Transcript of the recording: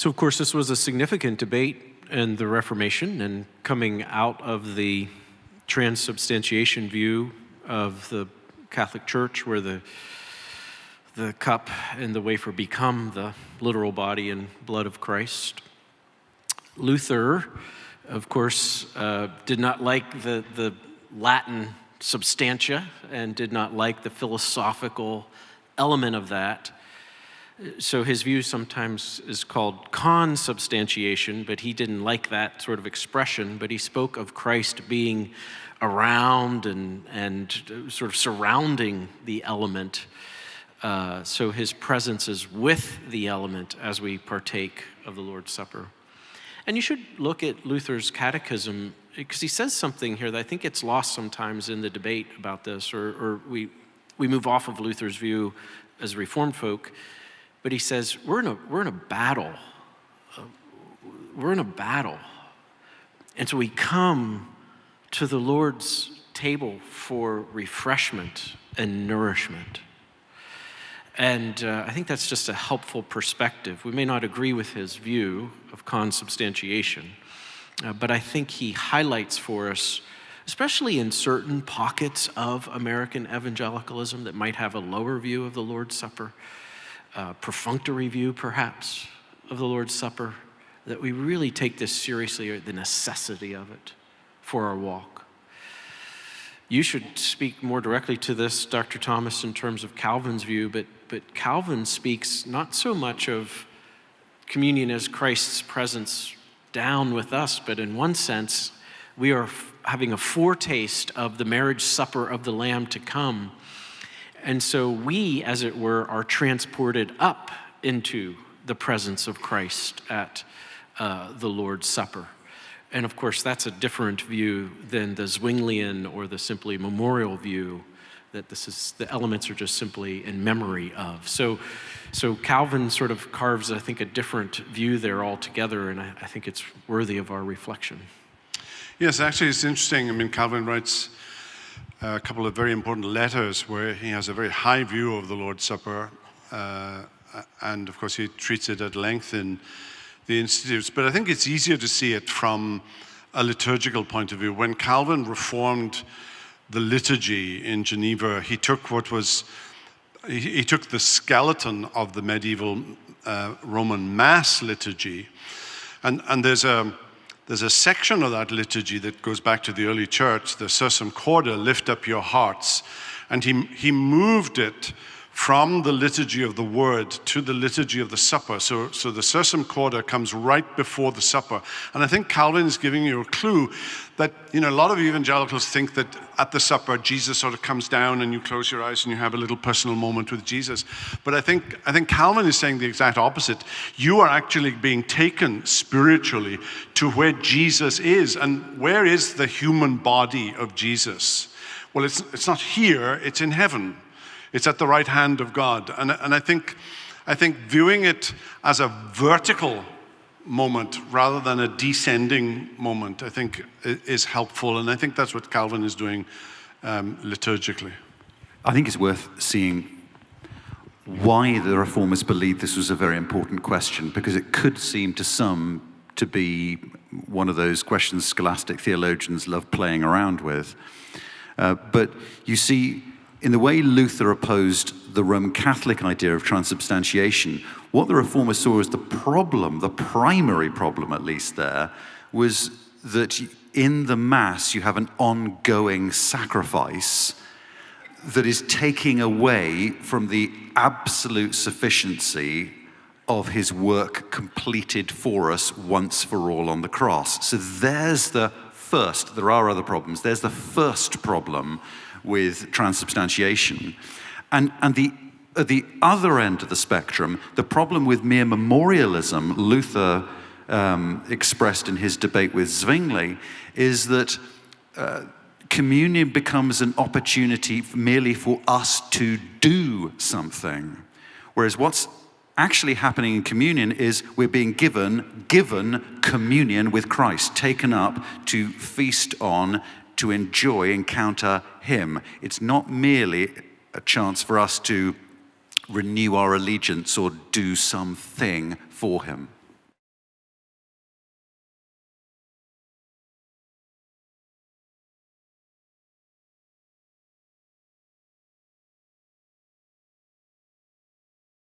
So, of course, this was a significant debate in the Reformation, and coming out of the transubstantiation view of the Catholic Church, where the cup and the wafer become the literal body and blood of Christ. Luther, of course, did not like the Latin substantia and did not like the philosophical element of that. So his view sometimes is called consubstantiation, but he didn't like that sort of expression, but he spoke of Christ being around and sort of surrounding the element. So his presence is with the element as we partake of the Lord's Supper. And you should look at Luther's catechism, because he says something here that I think gets lost sometimes in the debate about this, or we move off of Luther's view as Reformed folk. But he says, we're in a battle. We're in a battle. And so we come to the Lord's table for refreshment and nourishment. And I think that's just a helpful perspective. We may not agree with his view of consubstantiation, but I think he highlights for us, especially in certain pockets of American evangelicalism that might have a lower view of the Lord's Supper, perfunctory view, perhaps, of the Lord's Supper, that we really take this seriously, or the necessity of it for our walk. You should speak more directly to this, Dr. Thomas, in terms of Calvin's view, but Calvin speaks not so much of communion as Christ's presence down with us, but in one sense, we are having a foretaste of the marriage supper of the Lamb to come. And so we, as it were, are transported up into the presence of Christ at the Lord's Supper. And of course, that's a different view than the Zwinglian or the simply memorial view, that the elements are just simply in memory of. So Calvin sort of carves, I think, a different view there altogether, and I think it's worthy of our reflection. Yes, actually, it's interesting. I mean, Calvin writes a couple of very important letters where he has a very high view of the Lord's Supper, and of course he treats it at length in the Institutes. But I think it's easier to see it from a liturgical point of view. When Calvin reformed the liturgy in Geneva, he took he took the skeleton of the medieval Roman Mass liturgy, and there's a section of that liturgy that goes back to the early church, the Sursum Corda, lift up your hearts. And he moved it from the liturgy of the word to the liturgy of the supper. So the Sursum Corda comes right before the supper. And I think Calvin is giving you a clue that, a lot of evangelicals think that at the supper, Jesus sort of comes down and you close your eyes and you have a little personal moment with Jesus. But I think Calvin is saying the exact opposite. You are actually being taken spiritually to where Jesus is. And where is the human body of Jesus? Well, it's not here, it's in heaven. It's at the right hand of God. And I think viewing it as a vertical moment rather than a descending moment, I think is helpful. And I think that's what Calvin is doing liturgically. I think it's worth seeing why the Reformers believed this was a very important question, because it could seem to some to be one of those questions scholastic theologians love playing around with. But you see, in the way Luther opposed the Roman Catholic idea of transubstantiation, what the Reformers saw as the problem, the primary problem at least there, was that in the Mass you have an ongoing sacrifice that is taking away from the absolute sufficiency of his work completed for us once for all on the cross. So there's the first, there are other problems, there's the first problem with transubstantiation. And at the other end of the spectrum, the problem with mere memorialism, Luther expressed in his debate with Zwingli, is that communion becomes an opportunity merely for us to do something. Whereas what's actually happening in communion is we're being given communion with Christ, taken up to feast on, to enjoy, encounter him. It's not merely a chance for us to renew our allegiance or do something for him.